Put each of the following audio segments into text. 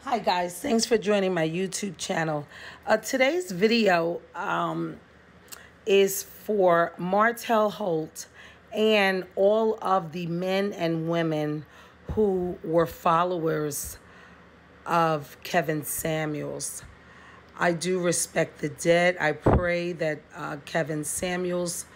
Hi guys, thanks for joining my YouTube channel. Today's video is for Martel Holt and all of the men and women who were followers of Kevin Samuels. I do respect the dead. I pray that Kevin Samuels'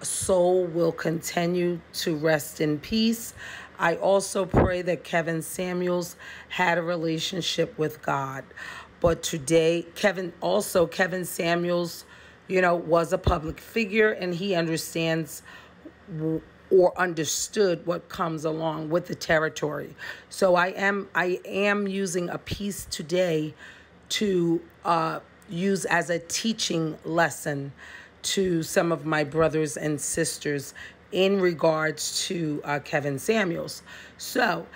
soul will continue to rest in peace. I also pray that Kevin Samuels had a relationship with God. But today, Kevin Samuels, was a public figure, and he understands or understood what comes along with the territory. So I am using a piece today to use as a teaching lesson to some of my brothers and sisters in regards to Kevin Samuels. So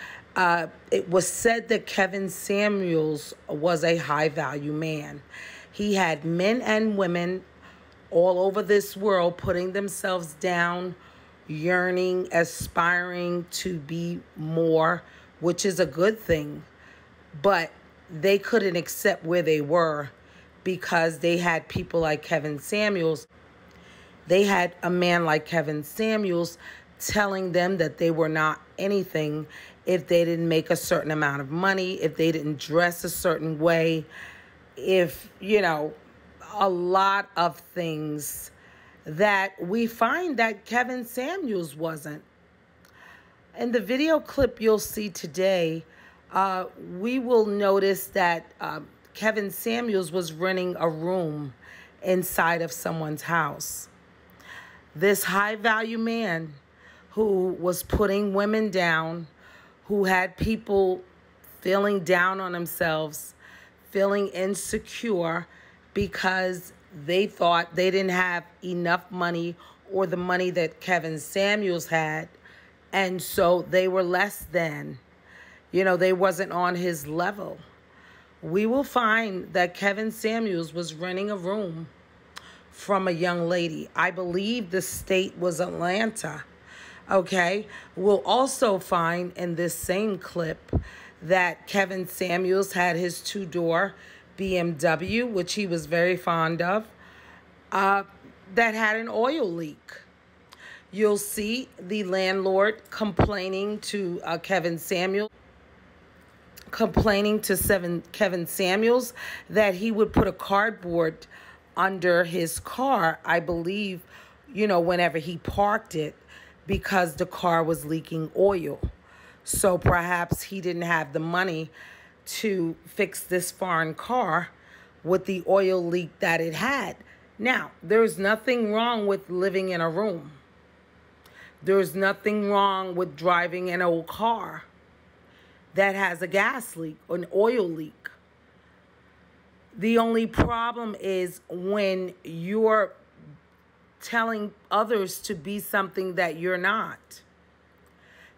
it was said that Kevin Samuels was a high value man. He had men and women all over this world putting themselves down, yearning, aspiring to be more, which is a good thing. But they couldn't accept where they were because they had people like Kevin Samuels. They had a man like Kevin Samuels telling them that they were not anything if they didn't make a certain amount of money, if they didn't dress a certain way, if, a lot of things that we find that Kevin Samuels wasn't. In the video clip you'll see today, we will notice that Kevin Samuels was renting a room inside of someone's house. This high-value man who was putting women down, who had people feeling down on themselves, feeling insecure because they thought they didn't have enough money or the money that Kevin Samuels had, and so they were less than. They wasn't on his level. We will find that Kevin Samuels was renting a room from a young lady. I believe the state was Atlanta. Okay. We'll also find in this same clip that Kevin Samuels had his two-door BMW, which he was very fond of, that had an oil leak. You'll see the landlord complaining to Kevin Samuels that he would put a cardboard under his car, I believe, whenever he parked it, because the car was leaking oil. So perhaps he didn't have the money to fix this foreign car with the oil leak that it had. Now, there's nothing wrong with living in a room. There's nothing wrong with driving an old car that has a gas leak or an oil leak. The only problem is when you're telling others to be something that you're not.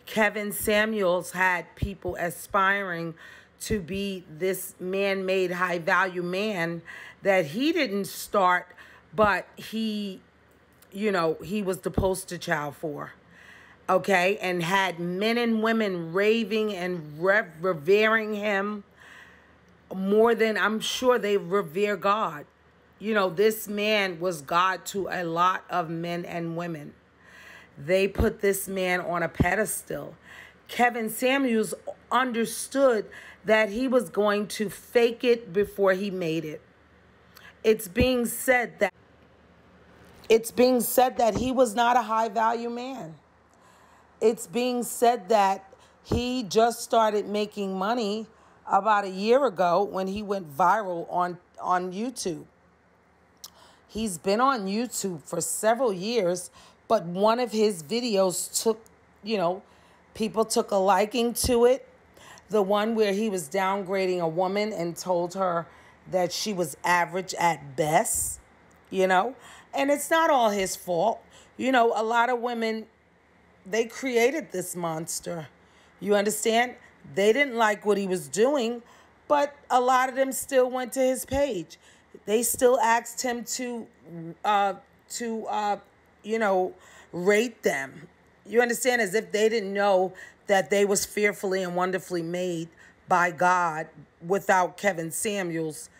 Kevin Samuels had people aspiring to be this man-made high-value man that he didn't start, but he was the poster child for. Okay, and had men and women raving and revering him more than I'm sure they revere God. This man was God to a lot of men and women. They put this man on a pedestal. Kevin Samuels understood that he was going to fake it before he made it. It's being said that he was not a high-value man. It's being said that he just started making money about a year ago when he went viral on YouTube. He's been on YouTube for several years, but one of his videos took, people took a liking to it. The one where he was downgrading a woman and told her that she was average at best, and it's not all his fault. A lot of women, they created this monster. You understand? They didn't like what he was doing, but a lot of them still went to his page. They still asked him to rate them. You understand? As if they didn't know that they was fearfully and wonderfully made by God without Kevin Samuels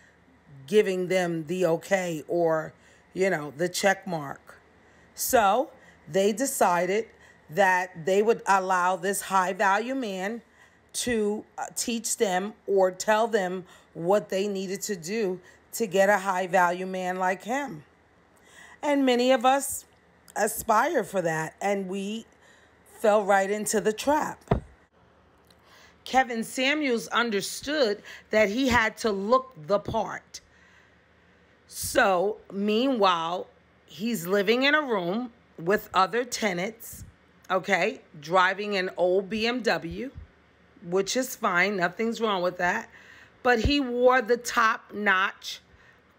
giving them the okay, or, the check mark. So they decided that they would allow this high value man to teach them or tell them what they needed to do to get a high value man like him. And many of us aspire for that, and we fell right into the trap. Kevin Samuels understood that he had to look the part. So, meanwhile, he's living in a room with other tenants, okay, driving an old BMW, which is fine. Nothing's wrong with that. But he wore the top-notch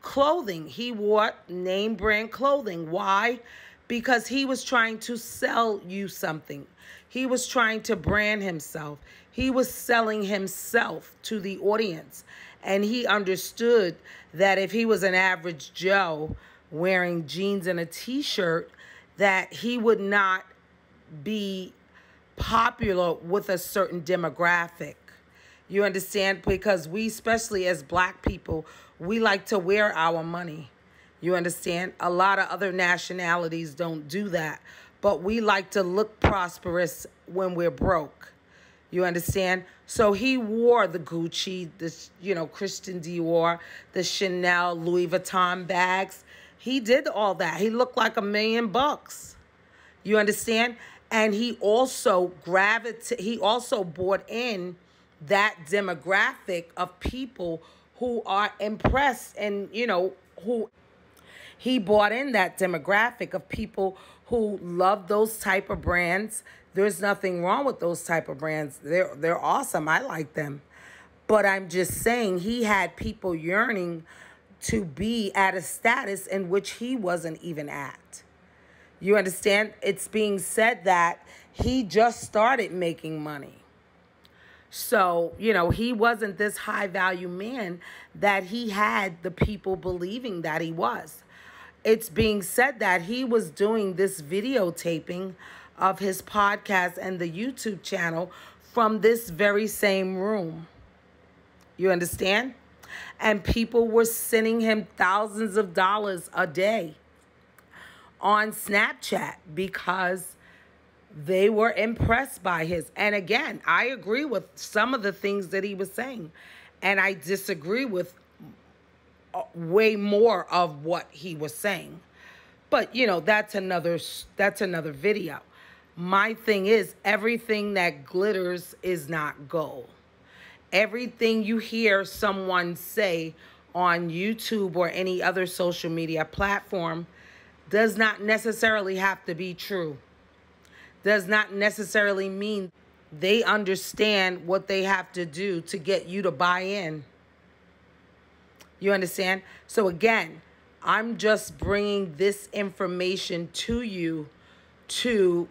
clothing. He wore name brand clothing. Why? Because he was trying to sell you something. He was trying to brand himself. He was selling himself to the audience. And he understood that if he was an average Joe wearing jeans and a t-shirt, that he would not be popular with a certain demographic. You understand? Because we, especially as black people, we like to wear our money. You understand? A lot of other nationalities don't do that. But we like to look prosperous when we're broke. You understand? So he wore the Gucci, the Christian Dior, the Chanel, Louis Vuitton bags. He did all that. He looked like $1 million. You understand? And he also brought in that demographic of people who are impressed, and who he brought in that demographic of people who love those type of brands. There's nothing wrong with those type of brands. They're awesome. I like them. But I'm just saying, he had people yearning to be at a status in which he wasn't even at. You understand? It's being said that he just started making money. So, he wasn't this high value man that he had the people believing that he was. It's being said that he was doing this videotaping of his podcast and the YouTube channel from this very same room. You understand? And people were sending him thousands of dollars a day on Snapchat because they were impressed by his. And again, I agree with some of the things that he was saying, and I disagree with way more of what he was saying. But that's another video. My thing is, everything that glitters is not gold. Everything you hear someone say on YouTube or any other social media platform does not necessarily have to be true. Does not necessarily mean they understand what they have to do to get you to buy in. You understand? So again, I'm just bringing this information to you to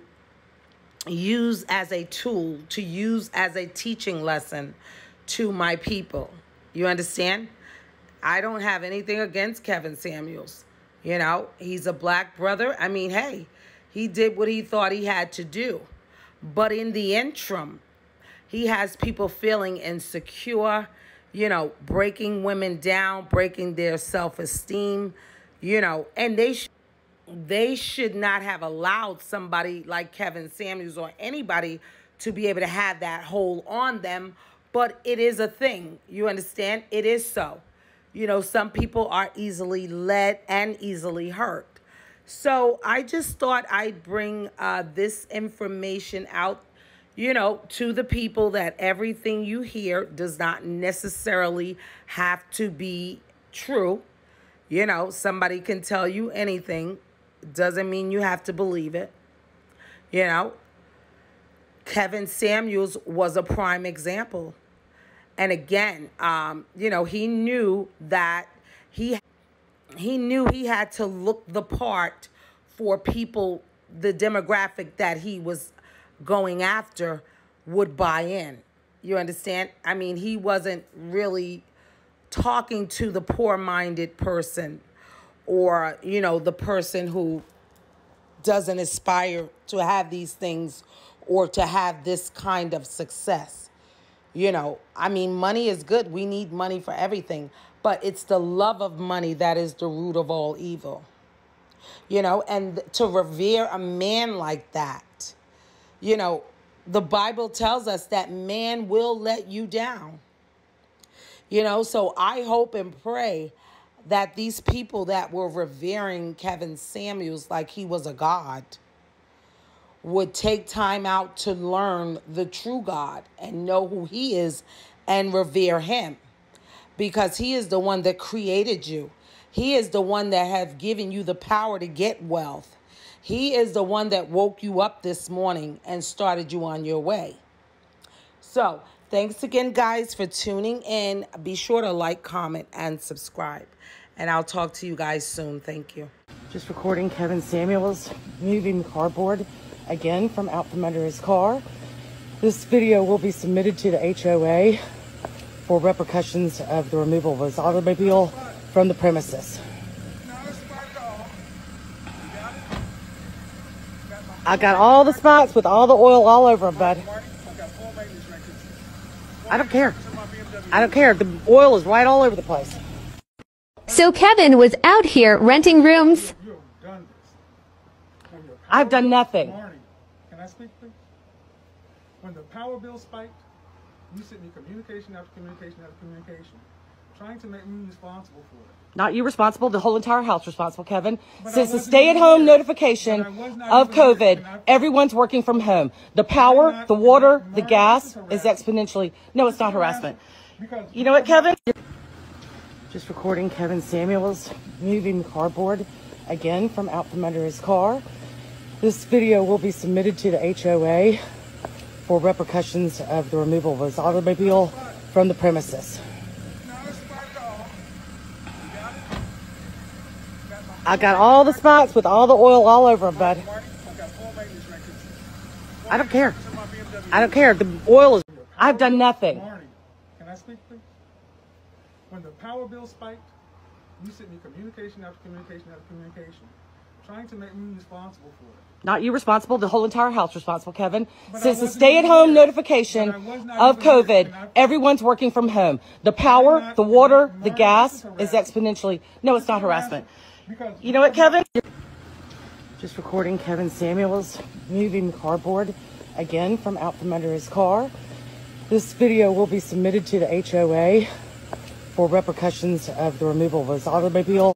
use as a tool, to use as a teaching lesson to my people. You understand? I don't have anything against Kevin Samuels. He's a black brother. I mean, hey, he did what he thought he had to do. But in the interim, he has people feeling insecure, breaking women down, breaking their self-esteem, and they should not have allowed somebody like Kevin Samuels or anybody to be able to have that hold on them. But it is a thing. You understand? It is so. Some people are easily led and easily hurt. So I just thought I'd bring this information out, to the people, that everything you hear does not necessarily have to be true. Somebody can tell you anything. Doesn't mean you have to believe it. Kevin Samuels was a prime example. And again, he knew that he had to look the part for people, the demographic that he was going after would buy in. You understand? I mean, he wasn't really talking to the poor-minded person, or, the person who doesn't aspire to have these things or to have this kind of success. You know, I mean, money is good. We need money for everything. But it's the love of money that is the root of all evil. You know, and to revere a man like that, you know, the Bible tells us that man will let you down. You know, so I hope and pray that these people that were revering Kevin Samuels like he was a god would take time out to learn the true God and know who he is and revere him, because he is the one that created you. He is the one that has given you the power to get wealth. He is the one that woke you up this morning and started you on your way. So thanks again, guys, for tuning in. Be sure to like, comment, and subscribe. And I'll talk to you guys soon. Thank you. Just recording Kevin Samuels moving cardboard again from out from under his car. This video will be submitted to the HOA for repercussions of the removal of his automobile from the premises. I got all the spots with all the oil all over them, bud. I don't care. I don't care. The oil is right all over the place. So Kevin was out here renting rooms. I've done nothing. Marnie, can I speak, please? When the power bill spiked, you sent me communication after communication after communication, trying to make me responsible for it. Not you responsible, the whole entire house responsible, Kevin. Since the stay-at-home notification of COVID, everyone's working from home. The power, the water, the gas is exponentially... No, it's not harassment. You know what, Kevin? Just recording Kevin Samuels moving cardboard again from out from under his car. This video will be submitted to the HOA for repercussions of the removal of his automobile from the premises. I got all the spots with all the oil all over them, bud. I don't care. I don't care. The oil is... I've done nothing. Marnie, can I speak, please? When the power bill spiked, you sent me communication after communication after communication, trying to make me responsible for it. Not you responsible, the whole entire house responsible, Kevin. Since the stay-at-home notification of COVID, everyone's working from home. The power, the water, the gas is exponentially... No, it's not harassment. You know what, Kevin? Just recording Kevin Samuels moving cardboard again from out from under his car. This video will be submitted to the HOA for repercussions of the removal of his automobile.